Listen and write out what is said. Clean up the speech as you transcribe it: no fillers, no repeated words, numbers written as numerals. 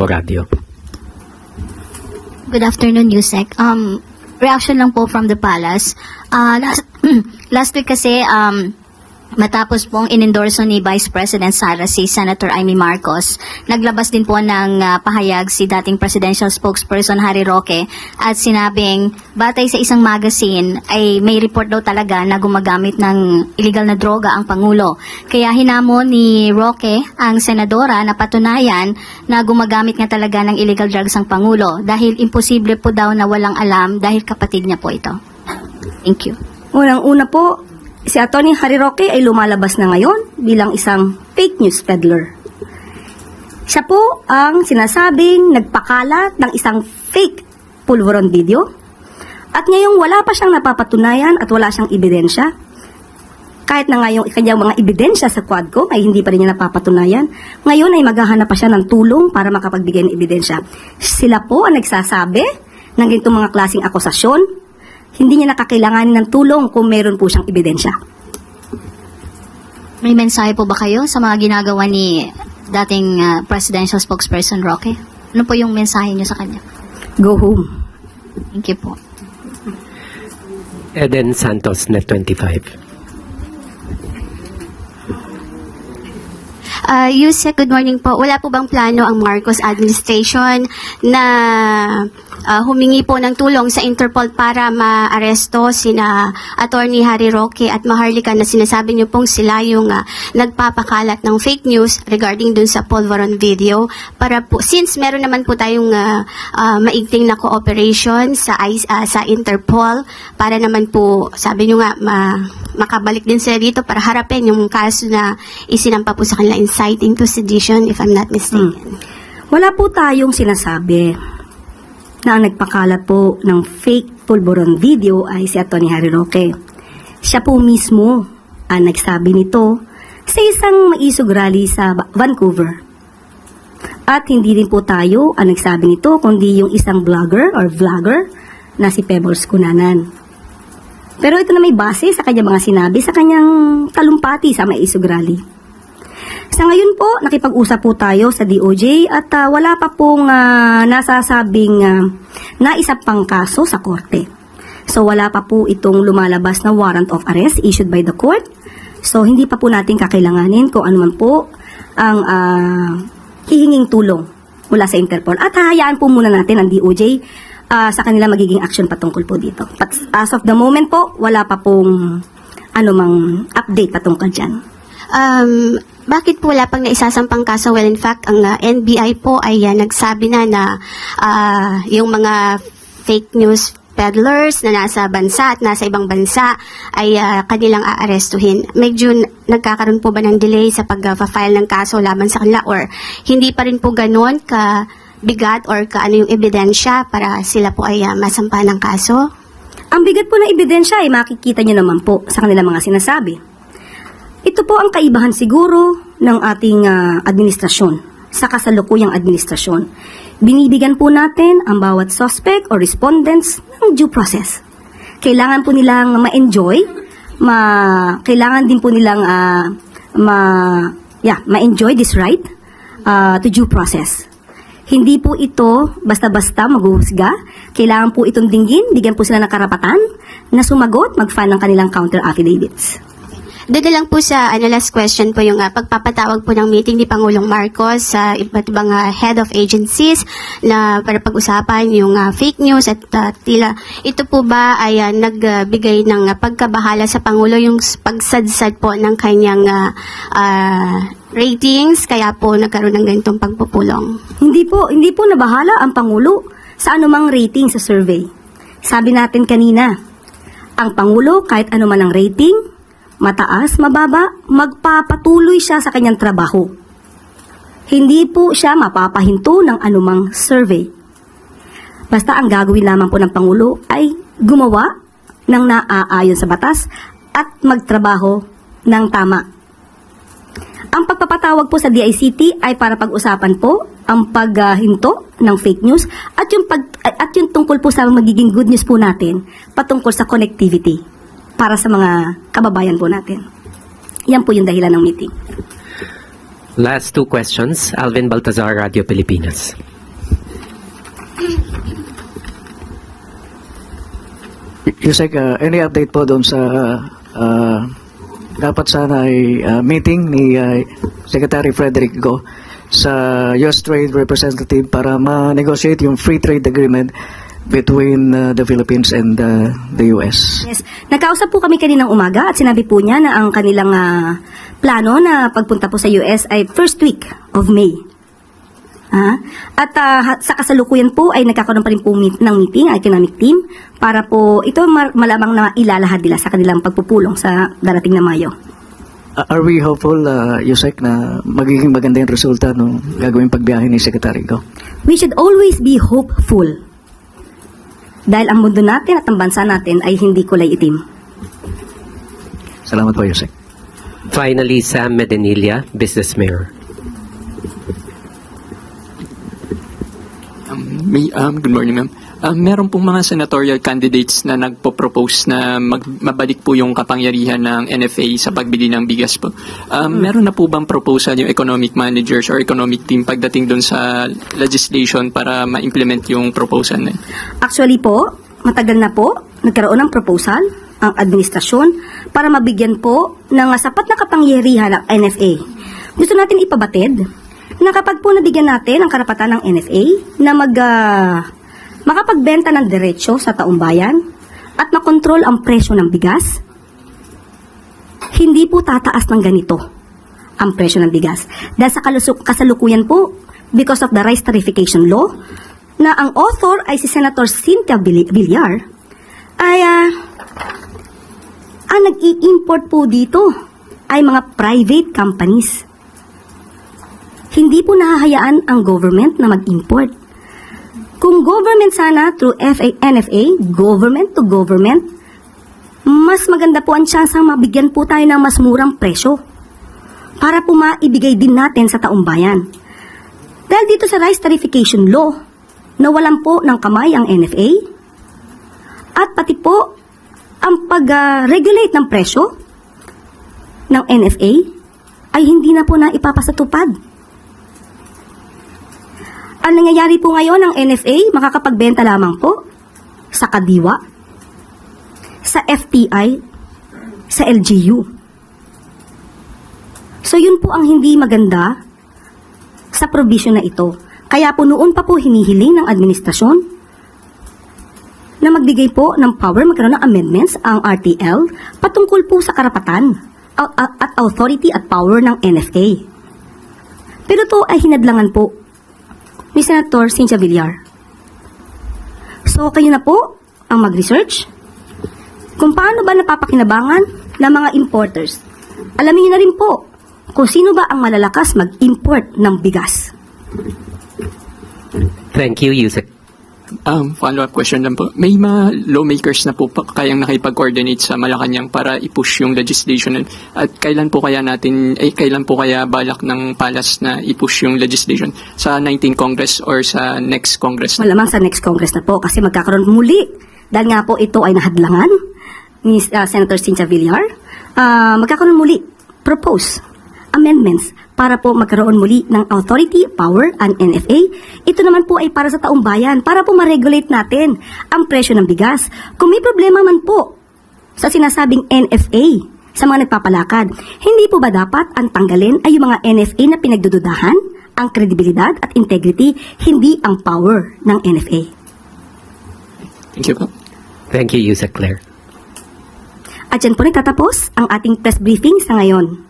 Takbo Radio. Good afternoon, Yusek. Reaction lang po from the palace. Last week kasi, matapos pong inendorso ni Vice President Sara si Senator Amy Marcos, naglabas din po ng pahayag si dating presidential spokesperson Harry Roque at sinabing batay sa isang magazine ay may report daw talaga na gumagamit ng illegal na droga ang Pangulo. Kaya hinamon ni Roque ang senadora na patunayan na gumagamit nga talaga ng illegal drugs ang Pangulo dahil imposible po daw na walang alam dahil kapatid niya po ito. Thank you. Unang-una po, si Atty. Harry Roque ay lumalabas na ngayon bilang isang fake news peddler. Siya po ang sinasabing nagpakalat ng isang fake pulveron video at ngayong wala pa siyang napapatunayan at wala siyang ebidensya. Kahit na nga yung kanyang mga ebidensya sa Quadcom ay hindi pa rin niya napapatunayan, ngayon ay maghahanap pa siya ng tulong para makapagbigay ng ebidensya. Sila po ang nagsasabi ng ganitong mga klaseng akusasyon. Hindi niya nakakailanganin ng tulong kung meron po siyang ebidensya. May mensahe po ba kayo sa mga ginagawa ni dating presidential spokesperson Roque? Ano po yung mensahe niyo sa kanya? Go home. Thank you po. Eden Santos, Net 25. Yusek, good morning po. Wala po bang plano ang Marcos administration na humingi po ng tulong sa Interpol para ma-aresto sina Atty. Harry Roque at Maharlika na sinasabi niyo pong sila yung nagpapakalat ng fake news regarding dun sa Pulveron video para po, since meron naman po tayong maigting na cooperation sa Interpol para naman po, sabi niyo nga, makabalik din sila dito para harapin yung kaso na isinampa po sa kanila inciting to sedition, if I'm not mistaken. Wala po tayong sinasabi na ang nagpakalat po ng fake pulveron video ay si Atty. Harry Roque. Siya po mismo ang nagsabi nito sa isang maisog rally sa Vancouver. At hindi rin po tayo ang nagsabi nito, kundi yung isang vlogger na si Pebbles Cunanan. Pero ito na may base sa kanyang mga sinabi sa kanyang talumpati sa maisog rally. Sa ngayon po, nakipag-usap po tayo sa DOJ at wala pa pong nasasabing naisa pang kaso sa korte. So wala pa po itong lumalabas na warrant of arrest issued by the court. So hindi pa po natin kakailanganin kung ano man po ang hihinging tulong mula sa Interpol. At hahayaan po muna natin ang DOJ sa kanila magiging action patungkol po dito. But as of the moment po, wala pa pong anumang update patungkol dyan. Bakit po wala pang naisasampang kaso? Well, in fact, ang NBI po ay nagsabi na yung mga fake news peddlers na nasa bansa at nasa ibang bansa ay kanilang aarestuhin. Medyo nagkakaroon po ba ng delay sa pag-file ng kaso laban sa kanila or hindi pa rin po ganon bigat or ano yung ebidensya para sila po ay masampa ng kaso? Ang bigat po ng ebidensya ay makikita nyo naman po sa kanilang mga sinasabi. Ito po ang kaibahan siguro ng ating administrasyon sa kasalukuyang administrasyon. Binibigyan po natin ang bawat suspect or respondents ng due process. Kailangan po nilang ma-enjoy, kailangan din po nilang ma-enjoy this right to due process. Hindi po ito basta-basta maghuhusga. Kailangan po itong dinggin, bigyan po sila ng karapatan na sumagot, mag-file ng kanilang counter affidavits. Doon na lang po sa last question po yung pagpapatawag po ng meeting ni Pangulong Marcos sa iba't ibang head of agencies na para pag-usapan yung fake news at tila ito po ba ay nagbigay ng pagkabahala sa Pangulo yung pagsadsad po ng kanyang ratings kaya po nagkaroon ng ganitong pagpupulong? Hindi po nabahala ang Pangulo sa anumang rating sa survey. Sabi natin kanina, ang Pangulo kahit anuman ang rating, mataas, mababa, magpapatuloy siya sa kanyang trabaho. Hindi po siya mapapahinto ng anumang survey. Basta ang gagawin lamang po ng Pangulo ay gumawa ng naaayon sa batas at magtrabaho ng tama. Ang pagpapatawag po sa DICT ay para pag-usapan po ang paghinto ng fake news at yung tungkol po sa magiging good news po natin patungkol sa connectivity para sa mga kababayan po natin. Yan po yung dahilan ng meeting. Last two questions. Alvin Baltazar, Radio Pilipinas. Yusek, any update po doon sa dapat sana ay meeting ni Secretary Frederick Go sa US Trade Representative para ma-negotiate yung free trade agreement between the Philippines and the US. Yes. Nagkausap po kami kaninang umaga at sinabi po niya na ang kanilang plano na pagpunta po sa US ay first week of May. At sa kasalukuyan po ay nagkakaroon pa rin po ng meeting, economic team, para po ito malamang na ilalahad nila sa kanilang pagpupulong sa darating na Mayo. Are we hopeful, Yusek, na magiging maganda yung resulta ng gagawing pagbiyahe ni Secretary Go? We should always be hopeful. Dahil ang mundo natin at ang bansa natin ay hindi kulay itim. Salamat po, Yusek. Finally, Sam Medinilla, Business Mayor. Good morning, ma'am. Meron pong mga senatorial candidates na nagpo-propose na mabalik po yung kapangyarihan ng NFA sa pagbili ng bigas po. Meron na po bang proposal yung economic managers or economic team pagdating doon sa legislation para ma-implement yung proposal na yun? Actually po, matagal na po, nagkaroon ng proposal ang administrasyon para mabigyan po ng sapat na kapangyarihan ng NFA. Gusto natin ipabatid na kapag po nabigyan natin ang karapatan ng NFA na makapagbenta ng diretsyo sa taong bayan at makontrol ang presyo ng bigas, hindi po tataas ng ganito ang presyo ng bigas. Dahil sa kasalukuyan po, because of the rice tarification law, na ang author ay si Senator Cynthia Villar, ay ang nag-i-import po dito ay mga private companies. Hindi po nahahayaan ang government na mag-import. Kung government sana through NFA, government to government, mas maganda po ang tsansang mabigyan po tayo ng mas murang presyo para po maibigay din natin sa taong bayan. Dahil dito sa rice tarification law, nawalan po ng kamay ang NFA at pati po ang pag-regulate ng presyo ng NFA ay hindi na po na ipapasatupad. Ang nangyayari po ngayon ng NFA, makakapagbenta lamang po sa Kadiwa, sa FTI, sa LGU. So yun po ang hindi maganda sa provision na ito. Kaya po noon pa po hinihiling ng administrasyon na magbigay po ng power, magkaroon ng amendments ang RTL patungkol po sa karapatan at authority at power ng NFA. Pero ito ay hinadlangan po ni Senator Cynthia Villar. So, kayo na po ang mag-research kung paano ba napapakinabangan ng mga importers. Alamin niyo na rin po kung sino ba ang malalakas mag-import ng bigas. Thank you, Yusek. Follow-up question lang po. May mga lawmakers na po kayang nakipag-coordinate sa Malacanang para i-push yung legislation. At kailan po kaya balak ng Palas na i-push yung legislation? Sa 19th Congress or sa next Congress? Malamang sa next Congress na po kasi magkakaroon muli. Dahil nga po ito ay nahadlangan ni Senator Cynthia Villar. Magkakaroon muli propose amendments para po magkaroon muli ng authority, power, and NFA. Ito naman po ay para sa taong bayan, para po ma-regulate natin ang presyo ng bigas. Kung may problema man po sa sinasabing NFA sa mga nagpapalakad, hindi po ba dapat ang tanggalin ay yung mga NFA na pinagdududahan, ang kredibilidad at integrity, hindi ang power ng NFA? Thank you po. Thank you, Yusek Claire. At yan po nagtatapos ang ating press briefing sa ngayon.